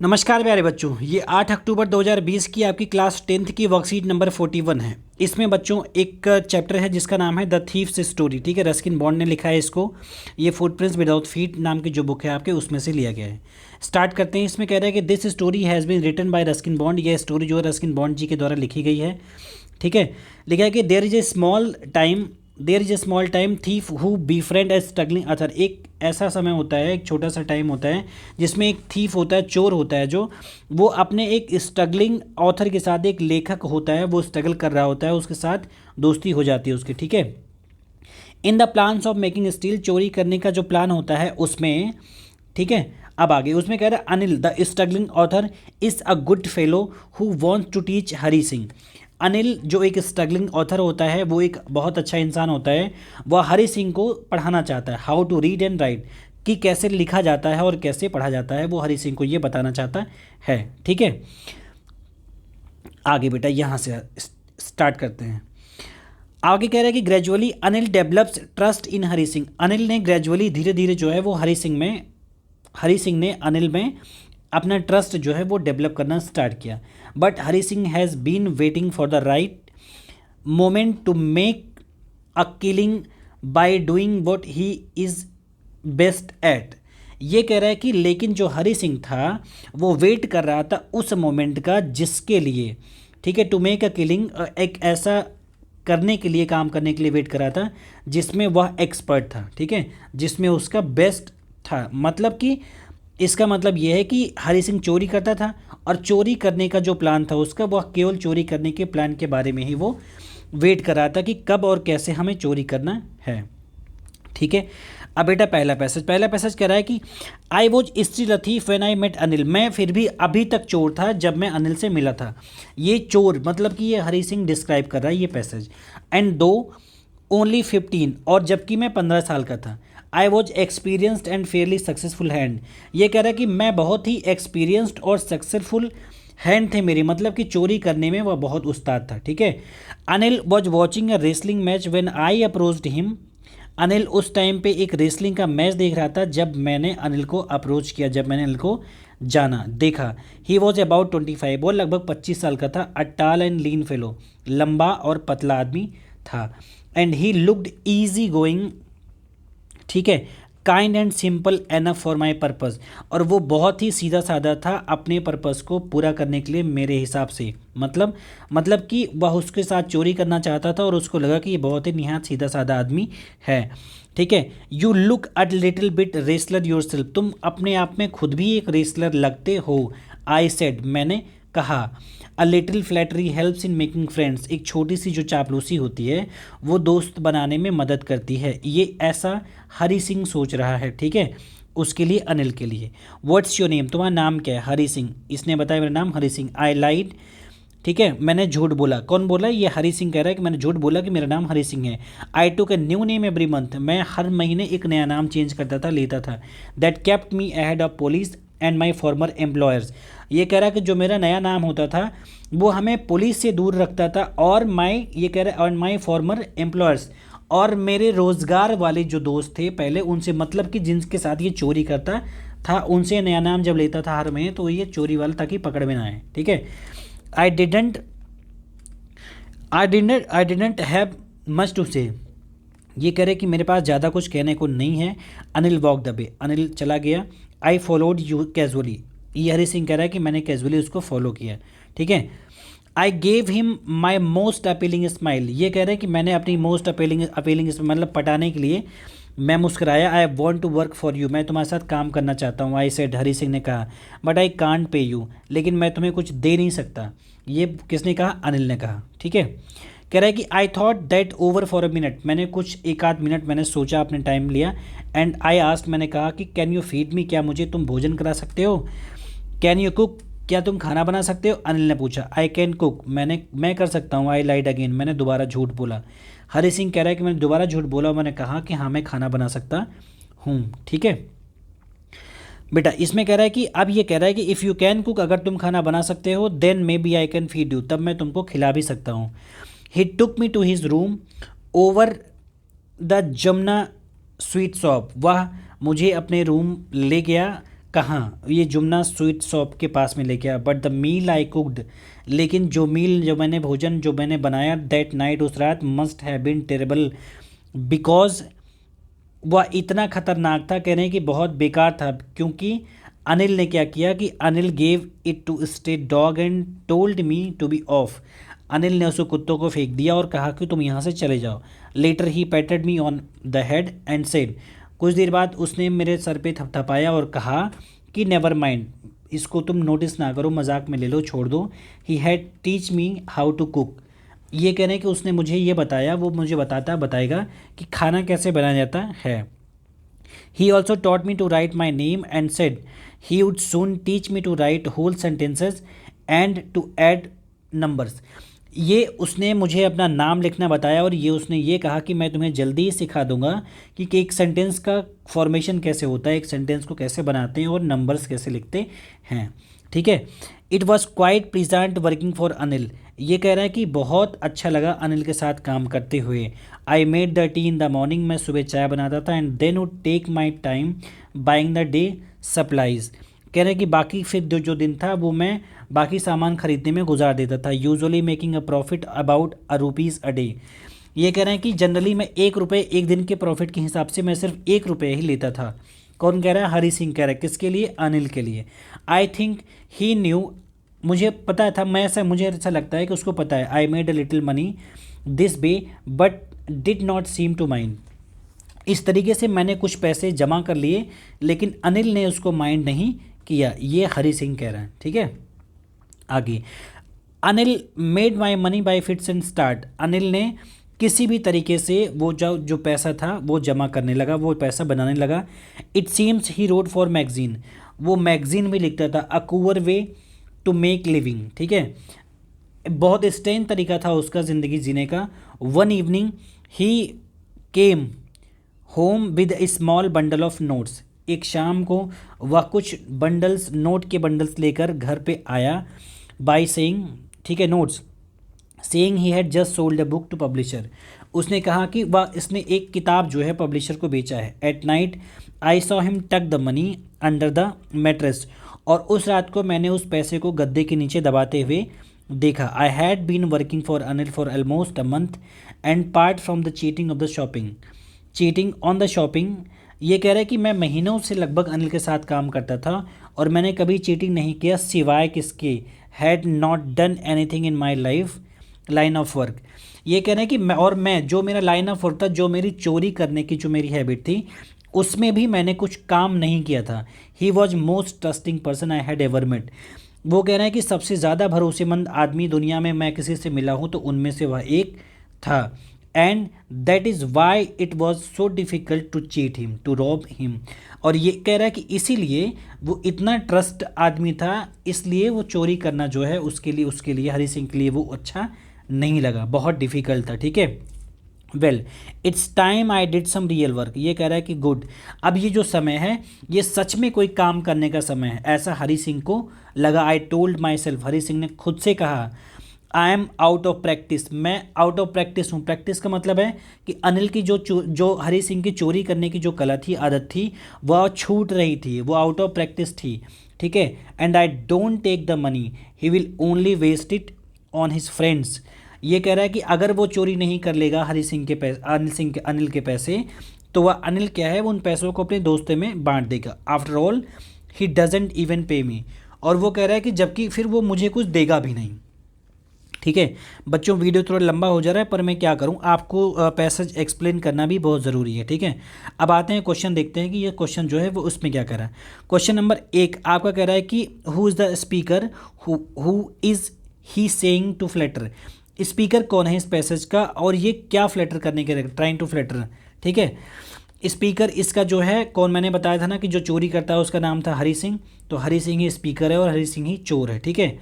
नमस्कार प्यारे बच्चों, ये 8 अक्टूबर 2020 की आपकी क्लास 10th की वर्कशीट नंबर 41 है। इसमें बच्चों एक चैप्टर है जिसका नाम है द थीफ्स स्टोरी। ठीक है, रस्किन बॉन्ड ने लिखा है इसको। ये फुटप्रिंट्स विदाउट फीट नाम की जो बुक है आपके, उसमें से लिया गया है। स्टार्ट करते हैं। इसमें कह रहा है कि this story has been written by Ruskin Bond. यह स्टोरी जो है रस्किन बॉन्ड जी के द्वारा लिखी गई है। ठीक है, लिखा है कि there is a small time thief who befriend a struggling author. एक ऐसा समय होता है, एक छोटा सा टाइम होता है जिसमें एक थीफ होता है, चोर होता है, जो वो अपने एक स्ट्रगलिंग ऑथर के साथ, एक लेखक होता है, वो स्ट्रगल कर रहा होता है, उसके साथ दोस्ती हो जाती है उसकी। ठीक है, in the plans of making steel, चोरी करने का जो प्लान होता है उसमें। ठीक है, अब आगे उसमें कह रहा है Anil the struggling author is a good fellow who wants to teach Hari Singh. Anil जो एक स्ट्रगलिंग ऑथर होता है, वो एक बहुत अच्छा इंसान होता है। वह हरी सिंह को पढ़ाना चाहता है, how to read and write, कि कैसे लिखा जाता है और कैसे पढ़ा जाता है, वो हरी सिंह को ये बताना चाहता है। ठीक है, आगे बेटा यहाँ से स्टार्ट करते हैं। आगे कह रहा है कि gradually Anil develops trust in Hari Singh. Anil ने ग्रेजुअली, धीरे धीरे जो है वो हरी सिंह ने अनिल में अपना ट्रस्ट जो है वो डेवलप करना स्टार्ट किया। But Hari Singh has been waiting for the right moment to make a killing by doing what he is best at. ये कह रहा है कि लेकिन जो हरी सिंह था वो वेट कर रहा था उस मोमेंट का जिसके लिए, ठीक है, टू मेक अ किलिंग, एक ऐसा करने के लिए, काम करने के लिए वेट कर रहा था जिसमें वह एक्सपर्ट था। ठीक है, जिसमें उसका बेस्ट था। मतलब कि इसका मतलब यह है कि हरी सिंह चोरी करता था और चोरी करने का जो प्लान था उसका, वह केवल चोरी करने के प्लान के बारे में ही वो वेट कर रहा था कि कब और कैसे हमें चोरी करना है। ठीक है, अब बेटा पहला पैसेज कह रहा है कि I was still a thief when I met Anil. मैं फिर भी अभी तक चोर था जब मैं अनिल से मिला था। ये चोर मतलब कि ये हरी सिंह डिस्क्राइब कर रहा है ये पैसेज। एंड दो ओनली 15, और जबकि मैं 15 साल का था। I was experienced and Fairlie successful hand. ये कह रहा है कि मैं बहुत ही एक्सपीरियंस्ड और सक्सेसफुल हैंड थे मेरे, मतलब कि चोरी करने में वह बहुत उस्ताद था। ठीक है, Anil was watching a wrestling match when I approached him. Anil उस टाइम पे एक रेसलिंग का मैच देख रहा था जब मैंने अनिल को अप्रोच किया, जब मैंने अनिल को जाना देखा। ही वॉज अबाउट 25, वो लगभग 25 साल का था। अ टाल एंड लीन फेलो, लंबा और पतला आदमी था। And he looked easy going, ठीक है, kind and simple enough for my purpose, और वो बहुत ही सीधा साधा था अपने पर्पज़ को पूरा करने के लिए मेरे हिसाब से। मतलब कि वह उसके साथ चोरी करना चाहता था और उसको लगा कि ये बहुत ही निहायत सीधा साधा आदमी है। ठीक है, you look a little bit wrestler your self, तुम अपने आप में खुद भी एक रेसलर लगते हो। आई सेड, मैंने कहा। A little flattery helps in making friends, एक छोटी सी जो चापलूसी होती है वो दोस्त बनाने में मदद करती है। ये ऐसा हरी सिंह सोच रहा है। ठीक है, उसके लिए, अनिल के लिए। व्हाट्स योर नेम, तुम्हारा नाम क्या है? हरी सिंह। इसने बताया मेरा नाम हरी सिंह। आई लाइड, ठीक है, मैंने झूठ बोला। कौन बोला? ये हरी सिंह कह रहा है कि मैंने झूठ बोला कि मेरा नाम हरी सिंह है। I took a new name every month, मैं हर महीने एक नया नाम चेंज करता था, लेता था। That kept me ahead of police and my farmer employers. ये कह रहा है कि जो मेरा नया नाम होता था वो हमें पुलिस से दूर रखता था, और ये कह रहा है और माई फॉर्मर एम्प्लॉयर्स, और मेरे रोज़गार वाले जो दोस्त थे पहले उनसे, मतलब कि जिनके साथ ये चोरी करता था उनसे नया नाम जब लेता था हर महीने, तो ये चोरी वाला ताकि पकड़ में ना आए। ठीक है, I didn't I didn't have much to say. ये कह रहे कि मेरे पास ज़्यादा कुछ कहने को नहीं है। Anil walk the way, Anil चला गया। आई फॉलोड यू कैजुअली, ये हरी सिंह कह रहा है कि मैंने कैजुअली उसको फॉलो किया। ठीक है, I gave him my most appealing smile, ये कह रहे हैं कि मैंने अपनी मोस्ट अपीलिंग मतलब पटाने के लिए मैं मुस्कुराया। I want to work for you, मैं तुम्हारे साथ काम करना चाहता हूँ। आई सेड, हरी सिंह ने कहा। But I can't pay you, लेकिन मैं तुम्हें कुछ दे नहीं सकता। ये किसने कहा? अनिल ने कहा। ठीक है, कह रहा है कि I thought that over for a minute, मैंने कुछ एक आध मिनट मैंने सोचा, अपने टाइम लिया। एंड आई आस्क्ड, मैंने कहा कि कैन यू फीड मी, क्या मुझे तुम भोजन करा सकते हो? कैन यू कुक, क्या तुम खाना बना सकते हो? अनिल ने पूछा। आई कैन कुक, मैं कर सकता हूँ। आई लाइड अगेन, मैंने दोबारा झूठ बोला। हरी सिंह कह रहा है कि मैंने दोबारा झूठ बोला, मैंने कहा कि हाँ मैं खाना बना सकता हूँ। ठीक है बेटा, इसमें कह रहा है कि अब ये कह रहा है कि इफ़ यू कैन कुक, अगर तुम खाना बना सकते हो, then maybe I can feed you, तब मैं तुमको खिला भी सकता हूँ। He took me to his room over the Jamuna sweet shop, वह मुझे अपने रूम ले गया कहाँ, ये जुमना स्वीट शॉप के पास में लेके आया। But the meal I cooked, लेकिन भोजन जो मैंने बनाया दैट नाइट, उस रात, must have been terrible because, वह इतना खतरनाक था, कह रहे हैं कि बहुत बेकार था, क्योंकि अनिल ने क्या किया कि Anil gave it to stray dog and told me to be off. Anil ने उसको कुत्तों को फेंक दिया और कहा कि तुम यहाँ से चले जाओ। Later he patted me on the head and said, कुछ देर बाद उसने मेरे सर पे थपथपाया और कहा कि नेवर माइंड, इसको तुम नोटिस ना करो, मजाक में ले लो, छोड़ दो। He had teach me how to cook, ये कह रहे हैं कि उसने मुझे ये बताया, वो मुझे बताएगा कि खाना कैसे बनाया जाता है। He also taught me to write my name and said he would soon teach me to write whole sentences and to add numbers। ये उसने मुझे अपना नाम लिखना बताया और ये उसने ये कहा कि मैं तुम्हें जल्दी ही सिखा दूंगा कि एक सेंटेंस का फॉर्मेशन कैसे होता है, एक सेंटेंस को कैसे बनाते हैं और नंबर्स कैसे लिखते हैं। ठीक है। It was quite pleasant working for Anil, ये कह रहा है कि बहुत अच्छा लगा अनिल के साथ काम करते हुए। I made the tea in the morning, मैं सुबह चाय बनाता था, and then would take my time buying the day supplies, कह रहे हैं कि बाकी फिर जो दिन था वो मैं बाकी सामान खरीदने में गुजार देता था। Usually making a profit about ₹1 a day, ये कह रहे हैं कि जनरली मैं ₹1 एक दिन के प्रॉफिट के हिसाब से मैं सिर्फ ₹1 ही लेता था। कौन कह रहा है? हरी सिंह कह रहा है। किसके लिए? अनिल के लिए। आई थिंक ही न्यू, मुझे पता था, मुझे ऐसा लगता है कि उसको पता है। I made a little money this way but did not seem to mind, इस तरीके से मैंने कुछ पैसे जमा कर लिए लेकिन अनिल ने उसको माइंड नहीं किया, ये हरी सिंह कह रहा है। ठीक है, आगे। Anil made my money by fits and start, Anil ने किसी भी तरीके से वो जो पैसा था वो जमा करने लगा, वो पैसा बनाने लगा। It seems he wrote for magazine, वो मैगजीन में लिखता था। A queer way to make living, ठीक है, बहुत स्ट्रेन तरीका था उसका ज़िंदगी जीने का। One evening he came home with A small bundle of notes, एक शाम को वह कुछ बंडल्स, नोट के बंडल्स लेकर घर पे आया। बाय सेइंग, ठीक है, notes, saying he had just sold a book to publisher, उसने कहा कि वह इसने एक किताब जो है पब्लिशर को बेचा है। At night I saw him tuck the money under the mattress, और उस रात को मैंने उस पैसे को गद्दे के नीचे दबाते हुए देखा। I had been working for Anil for almost a month and part from the cheating of the shopping, cheating on the shopping, ये कह रहा है कि मैं महीनों से लगभग अनिल के साथ काम करता था और मैंने कभी चीटिंग नहीं किया सिवाय किसके, had not done anything in my life line of work, ये कह रहे हैं कि मैं जो मेरा लाइन ऑफ वर्क था, जो मेरी चोरी करने की जो मेरी हैबिट थी, उसमें भी मैंने कुछ काम नहीं किया था। He was most trusting person I had ever met, वो कह रहे हैं कि सबसे ज़्यादा भरोसेमंद आदमी दुनिया में मैं किसी से मिला हूँ तो उनमें से वह एक था। And that is why it was so difficult to cheat him, to rob him, और ये कह रहा है कि इसीलिए वो इतना ट्रस्ट आदमी था, इसलिए वो चोरी करना जो है उसके लिए हरी सिंह के लिए वो अच्छा नहीं लगा, बहुत डिफ़िकल्ट था। ठीक है, well it's time I did some real work, ये कह रहा है कि गुड, अब ये जो समय है ये सच में कोई काम करने का समय है, ऐसा हरी सिंह को लगा। I told my self, Hari Singh ने खुद से कहा, I am out of practice, मैं आउट ऑफ प्रैक्टिस हूँ। प्रैक्टिस का मतलब है कि अनिल की जो हरी सिंह की चोरी करने की जो कला थी, आदत थी, वह छूट रही थी, वो आउट ऑफ प्रैक्टिस थी। ठीक है, and I don't take the money, he will only waste it on his friends, ये कह रहा है कि अगर वो चोरी नहीं कर लेगा हरी सिंह के पैसे, अनिल के पैसे, तो वह अनिल क्या है, वो उन पैसों को अपने दोस्तों में बांट देगा। After all he doesn't even पे मी, और वो कह रहा है कि जबकि फिर वो मुझे कुछ देगा भी नहीं। ठीक है बच्चों, वीडियो थोड़ा लंबा हो जा रहा है पर मैं क्या करूं, आपको पैसेज एक्सप्लेन करना भी बहुत ज़रूरी है। ठीक है, अब आते हैं क्वेश्चन, देखते हैं कि ये क्वेश्चन जो है वो उसमें क्या कर रहा है। क्वेश्चन नंबर 1 आपका कह रहा है कि who is the speaker, who is he saying to flatter, speaker कौन है इस पैसेज का और ये क्या फ्लैटर करने के लिए, ट्राइंग टू फ्लैटर। ठीक है, स्पीकर इसका जो है कौन, मैंने बताया था ना कि जो चोरी करता है उसका नाम था हरी सिंह, तो हरी सिंह ही स्पीकर है और हरी सिंह ही चोर है। ठीक है,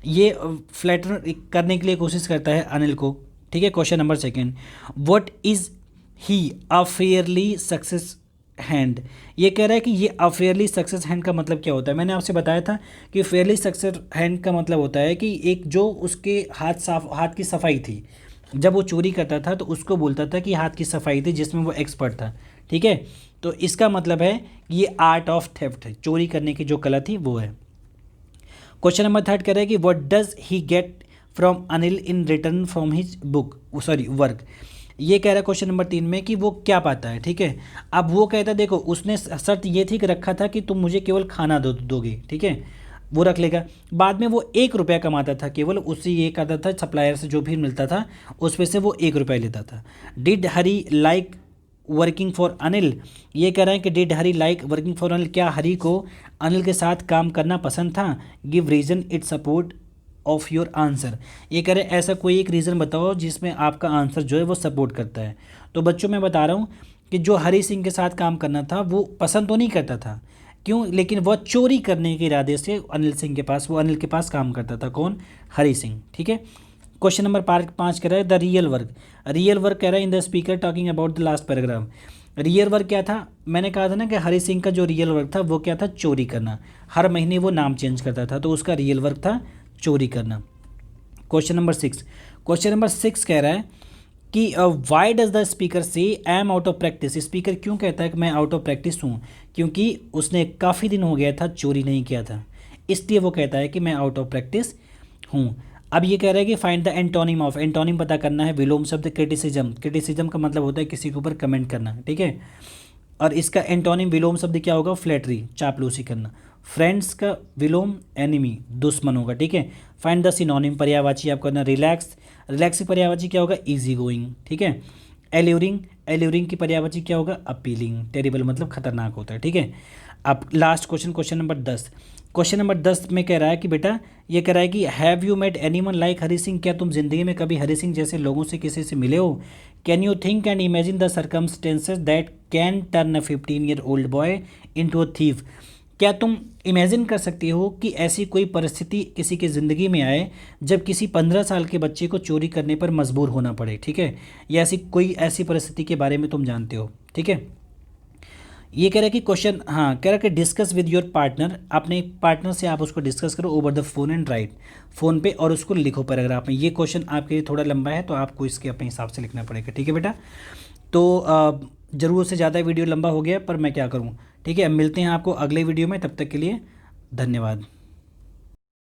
ये फ्लैटर करने के लिए कोशिश करता है अनिल को। ठीक है, question number 2, what is he a fairly success hand, ये कह रहा है कि ये अ फेयरली सक्सेस हैंड का मतलब क्या होता है। मैंने आपसे बताया था कि फेयरली सक्सेस हैंड का मतलब होता है कि एक जो उसके हाथ की सफाई थी, जब वो चोरी करता था तो उसको बोलता था कि हाथ की सफाई थी, जिसमें वो एक्सपर्ट था। ठीक है। तो इसका मतलब है ये आर्ट ऑफ थेफ्ट है, चोरी करने की जो कला थी वो है। क्वेश्चन नंबर 3 कह रहा है कि what does he get from Anil in return from his book sorry work. ये कह रहा है क्वेश्चन नंबर 3 में कि वो क्या पाता है, ठीक है। अब वो कहता है देखो उसने शर्त ये थी कि रखा था कि तुम मुझे केवल खाना दोगे, ठीक है, वो रख लेगा। बाद में वो 1 रुपया कमाता था केवल, उससे ये कहता था सप्लायर से जो भी मिलता था उस पे से वो 1 रुपया लेता था। Did Hari like working for Anil. ये कह रहे हैं कि did Hari like working for Anil, क्या हरी को अनिल के साथ काम करना पसंद था। Give reason it support of your answer. ये कह रहे हैं ऐसा कोई एक रीज़न बताओ जिसमें आपका आंसर जो है वो सपोर्ट करता है। तो बच्चों मैं बता रहा हूँ कि जो हरी सिंह के साथ काम करना था वो पसंद तो नहीं करता था, क्यों, लेकिन वह चोरी करने के इरादे से अनिल सिंह के पास काम करता था। कौन? हरी सिंह, ठीक है। क्वेश्चन नंबर 5 कह रहा है the real work. Real work कह रहा है in the speaker talking about the last paragraph. Real work क्या था? मैंने कहा था ना कि हरी सिंह का जो रियल वर्क था वो क्या था? चोरी करना। हर महीने वो नाम चेंज करता था, तो उसका रियल वर्क था चोरी करना। क्वेश्चन नंबर 6 कह रहा है कि वाई डज द स्पीकर से I am out of practice. Speaker क्यों कहता है कि मैं आउट ऑफ प्रैक्टिस हूँ? क्योंकि उसने काफ़ी दिन हो गया था चोरी नहीं किया था, इसलिए वो कहता है कि मैं आउट ऑफ प्रैक्टिस हूँ। अब ये कह रहा है कि find the antonym of. Antonym पता करना है। विलोम शब्द क्रिटिसिज्म। क्रिटिसिज्म का मतलब होता है किसी के ऊपर कमेंट करना, ठीक है। और इसका एंटोनिम विलोम शब्द क्या होगा? फ्लैटरी, चापलूसी करना। फ्रेंड्स का विलोम एनिमी, दुश्मन होगा, ठीक है। फाइंड द सिनोनिम, पर्यायवाची आपको करना। रिलैक्स, रिलैक्स की पर्यायवाची क्या होगा? इजी गोइंग, ठीक है। एल्यूरिंग, एल्यूरिंग की पर्यायवाची क्या होगा? अपीलिंग। टेरिबल मतलब खतरनाक होता है, ठीक है। अब last question number 10। Question number 10 में कह रहा है कि बेटा, ये कह रहा है कि have you met anyone like Hari Singh. क्या तुम जिंदगी में कभी हरी सिंह जैसे लोगों से किसी से मिले हो? Can you think and imagine the circumstances that can turn a 15-year-old boy into a thief. क्या तुम इमेजिन कर सकती हो कि ऐसी कोई परिस्थिति किसी की ज़िंदगी में आए जब किसी 15 साल के बच्चे को चोरी करने पर मजबूर होना पड़े, ठीक है। या ऐसी परिस्थिति के बारे में तुम जानते हो, ठीक है। ये कह रहा है कि क्वेश्चन, हाँ, कह रहा है कि डिस्कस विद योर पार्टनर। अपने पार्टनर से आप उसको डिस्कस करो over the phone and right, phone पे, और उसको लिखो पैराग्राफ में। ये क्वेश्चन आपके लिए थोड़ा लंबा है तो आपको इसके अपने हिसाब से लिखना पड़ेगा, ठीक है बेटा। तो ज़रूरत से ज़्यादा वीडियो लंबा हो गया पर मैं क्या करूँ, ठीक है। अब मिलते हैं आपको अगले वीडियो में, तब तक के लिए धन्यवाद।